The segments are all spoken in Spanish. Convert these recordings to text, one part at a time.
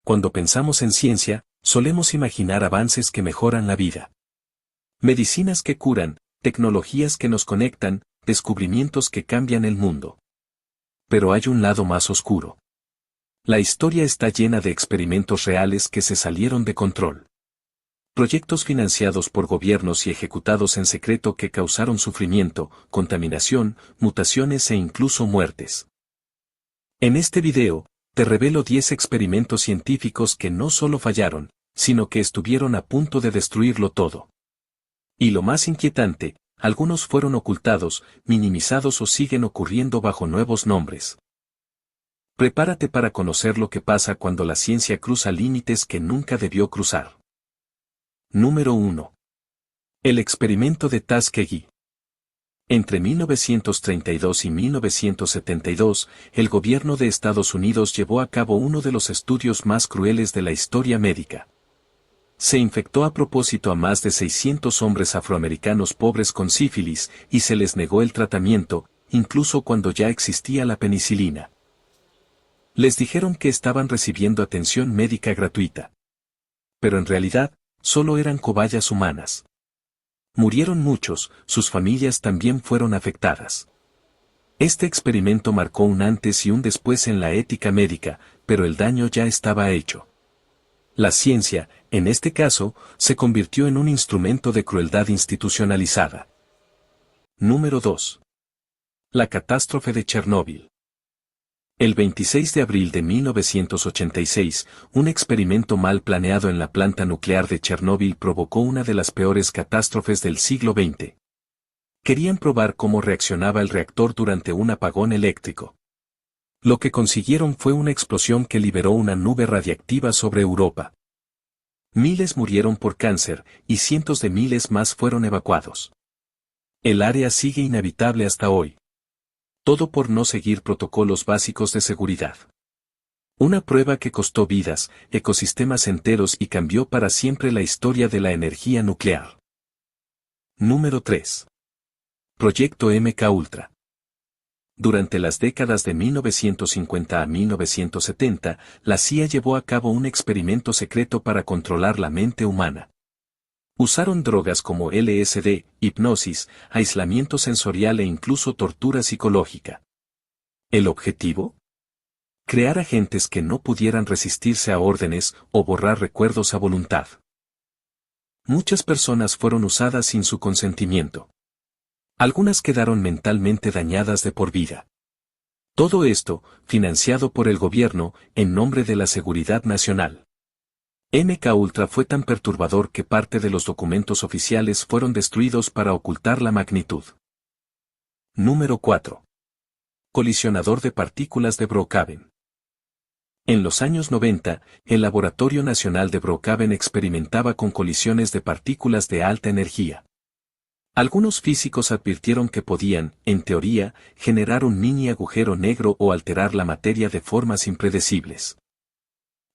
Cuando pensamos en ciencia, solemos imaginar avances que mejoran la vida. Medicinas que curan, tecnologías que nos conectan, descubrimientos que cambian el mundo. Pero hay un lado más oscuro. La historia está llena de experimentos reales que se salieron de control. Proyectos financiados por gobiernos y ejecutados en secreto que causaron sufrimiento, contaminación, mutaciones e incluso muertes. En este video, te revelo 10 experimentos científicos que no solo fallaron, sino que estuvieron a punto de destruirlo todo. Y lo más inquietante, algunos fueron ocultados, minimizados o siguen ocurriendo bajo nuevos nombres. Prepárate para conocer lo que pasa cuando la ciencia cruza límites que nunca debió cruzar. Número 1. El experimento de Tuskegee. Entre 1932 y 1972, el gobierno de Estados Unidos llevó a cabo uno de los estudios más crueles de la historia médica. Se infectó a propósito a más de 600 hombres afroamericanos pobres con sífilis y se les negó el tratamiento, incluso cuando ya existía la penicilina. Les dijeron que estaban recibiendo atención médica gratuita. Pero en realidad, solo eran cobayas humanas. Murieron muchos, sus familias también fueron afectadas. Este experimento marcó un antes y un después en la ética médica, pero el daño ya estaba hecho. La ciencia, en este caso, se convirtió en un instrumento de crueldad institucionalizada. Número 2. La catástrofe de Chernóbil. El 26 de abril de 1986, un experimento mal planeado en la planta nuclear de Chernóbil provocó una de las peores catástrofes del siglo XX. Querían probar cómo reaccionaba el reactor durante un apagón eléctrico. Lo que consiguieron fue una explosión que liberó una nube radiactiva sobre Europa. Miles murieron por cáncer, y cientos de miles más fueron evacuados. El área sigue inhabitable hasta hoy. Todo por no seguir protocolos básicos de seguridad. Una prueba que costó vidas, ecosistemas enteros y cambió para siempre la historia de la energía nuclear. Número 3. Proyecto MKUltra. Durante las décadas de 1950 a 1970, la CIA llevó a cabo un experimento secreto para controlar la mente humana. Usaron drogas como LSD, hipnosis, aislamiento sensorial e incluso tortura psicológica. ¿El objetivo? Crear agentes que no pudieran resistirse a órdenes o borrar recuerdos a voluntad. Muchas personas fueron usadas sin su consentimiento. Algunas quedaron mentalmente dañadas de por vida. Todo esto, financiado por el gobierno, en nombre de la seguridad nacional. MKUltra fue tan perturbador que parte de los documentos oficiales fueron destruidos para ocultar la magnitud. Número 4. Colisionador de partículas de Brookhaven. En los años 90, el Laboratorio Nacional de Brookhaven experimentaba con colisiones de partículas de alta energía. Algunos físicos advirtieron que podían, en teoría, generar un mini agujero negro o alterar la materia de formas impredecibles.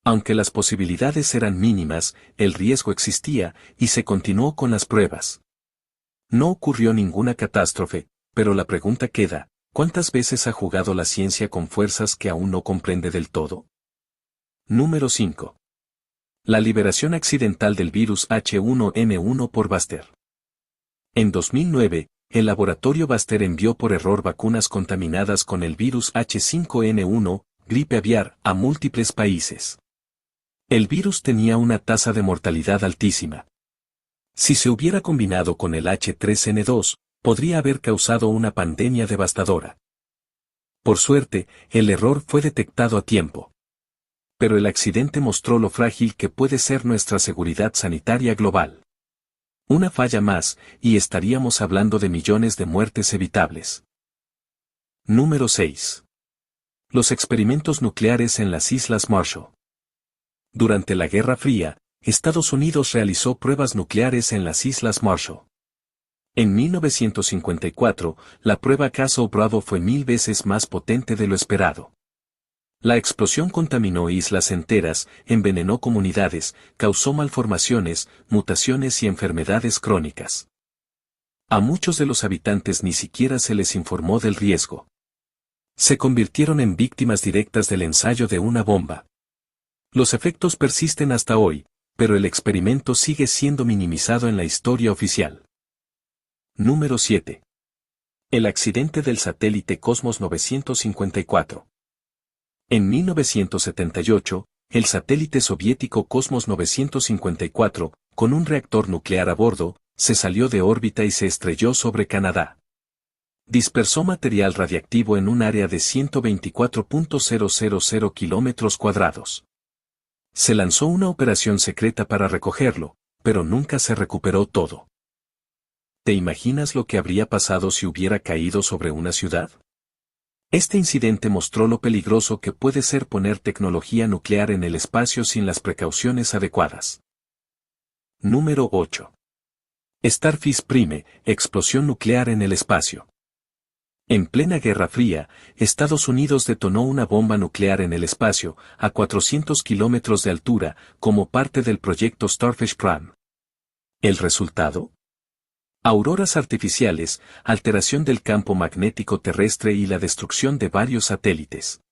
Aunque las posibilidades eran mínimas, el riesgo existía, y se continuó con las pruebas. No ocurrió ninguna catástrofe, pero la pregunta queda, ¿cuántas veces ha jugado la ciencia con fuerzas que aún no comprende del todo? Número 5. La liberación accidental del virus H1N1 por Pasteur. En 2009, el laboratorio Pasteur envió por error vacunas contaminadas con el virus H5N1, gripe aviar, a múltiples países. El virus tenía una tasa de mortalidad altísima. Si se hubiera combinado con el H3N2, podría haber causado una pandemia devastadora. Por suerte, el error fue detectado a tiempo. Pero el accidente mostró lo frágil que puede ser nuestra seguridad sanitaria global. Una falla más, y estaríamos hablando de millones de muertes evitables. Número 6. Los experimentos nucleares en las Islas Marshall. Durante la Guerra Fría, Estados Unidos realizó pruebas nucleares en las Islas Marshall. En 1954, la prueba Castle Bravo fue 1000 veces más potente de lo esperado. La explosión contaminó islas enteras, envenenó comunidades, causó malformaciones, mutaciones y enfermedades crónicas. A muchos de los habitantes ni siquiera se les informó del riesgo. Se convirtieron en víctimas directas del ensayo de una bomba. Los efectos persisten hasta hoy, pero el experimento sigue siendo minimizado en la historia oficial. Número 7. El accidente del satélite Cosmos 954. En 1978, el satélite soviético Cosmos 954, con un reactor nuclear a bordo, se salió de órbita y se estrelló sobre Canadá. Dispersó material radiactivo en un área de 124.000 kilómetros cuadrados. Se lanzó una operación secreta para recogerlo, pero nunca se recuperó todo. ¿Te imaginas lo que habría pasado si hubiera caído sobre una ciudad? Este incidente mostró lo peligroso que puede ser poner tecnología nuclear en el espacio sin las precauciones adecuadas. Número 8. Starfish Prime, explosión nuclear en el espacio. En plena Guerra Fría, Estados Unidos detonó una bomba nuclear en el espacio, a 400 kilómetros de altura, como parte del proyecto Starfish Prime. ¿El resultado? Auroras artificiales, alteración del campo magnético terrestre y la destrucción de varios satélites.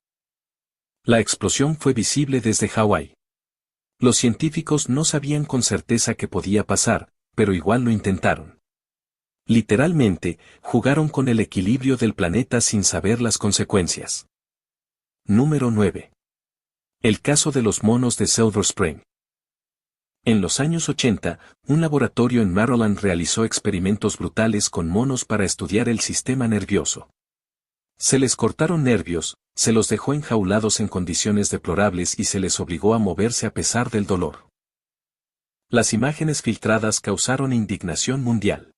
La explosión fue visible desde Hawái. Los científicos no sabían con certeza qué podía pasar, pero igual lo intentaron. Literalmente, jugaron con el equilibrio del planeta sin saber las consecuencias. Número 9. El caso de los monos de Silver Spring. En los años 80, un laboratorio en Maryland realizó experimentos brutales con monos para estudiar el sistema nervioso. Se les cortaron nervios, se los dejó enjaulados en condiciones deplorables y se les obligó a moverse a pesar del dolor. Las imágenes filtradas causaron indignación mundial.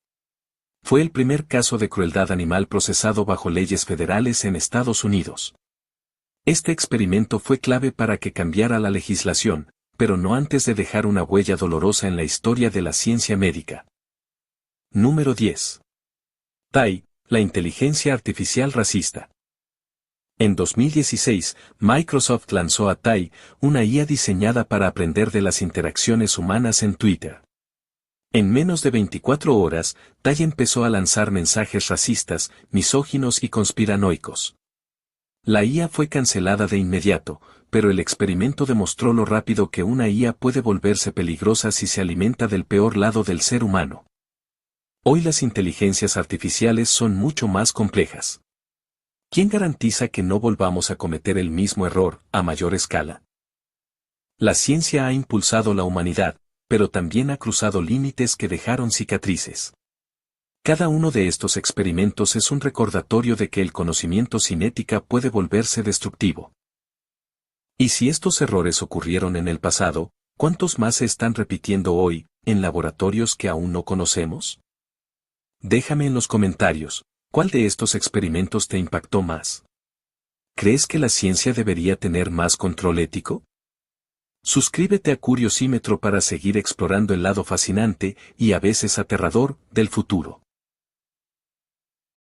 Fue el primer caso de crueldad animal procesado bajo leyes federales en Estados Unidos. Este experimento fue clave para que cambiara la legislación, pero no antes de dejar una huella dolorosa en la historia de la ciencia médica. Número 10. TAI, la inteligencia artificial racista. En 2016, Microsoft lanzó a TAI, una IA diseñada para aprender de las interacciones humanas en Twitter. En menos de 24 horas, TAI empezó a lanzar mensajes racistas, misóginos y conspiranoicos. La IA fue cancelada de inmediato, pero el experimento demostró lo rápido que una IA puede volverse peligrosa si se alimenta del peor lado del ser humano. Hoy las inteligencias artificiales son mucho más complejas. ¿Quién garantiza que no volvamos a cometer el mismo error, a mayor escala? La ciencia ha impulsado la humanidad, pero también ha cruzado límites que dejaron cicatrices. Cada uno de estos experimentos es un recordatorio de que el conocimiento sin ética puede volverse destructivo. Y si estos errores ocurrieron en el pasado, ¿cuántos más se están repitiendo hoy, en laboratorios que aún no conocemos? Déjame en los comentarios, ¿cuál de estos experimentos te impactó más? ¿Crees que la ciencia debería tener más control ético? Suscríbete a Curiosímetro para seguir explorando el lado fascinante, y a veces aterrador, del futuro.